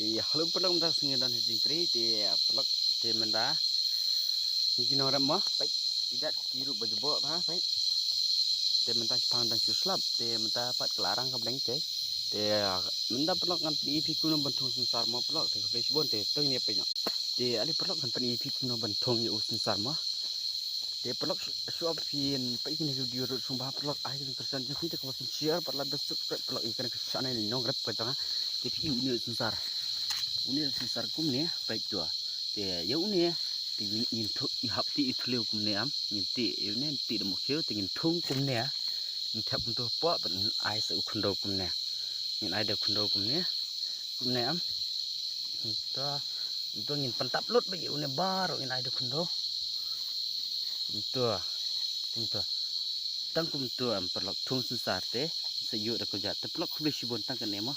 Halo pelak menda singadan hijing tri pelak menda mungkin orang mah baik tidak kiru bajebo baik menda pandang suslap menda pat kelarang ka bleng menda pelak ngan ipi kuno bentung sensar mo pelak flash bon teng ni pe ali pelak ngan ipi kuno bentung ni sensar mo pelak suap fin pa ikin video sumpah pelak ai kesan ni kita kalau share pelak besok pelak ikan kesana ni nong rep ka janga ini sensar uni sensar kumne baik tua ya uni tingin ihap ti ituleu kumne am nginti ini ti demo keu tingin thung kumne ya ngithap untuk po ban ai sa ukundo kumne ngin ai da kundo kumne am to ngin pentap lot bagi uni baru in ai da kundo to tang kum to am perlok thung sensar te sayu da ko ja te plok khubli sibon tang kan emo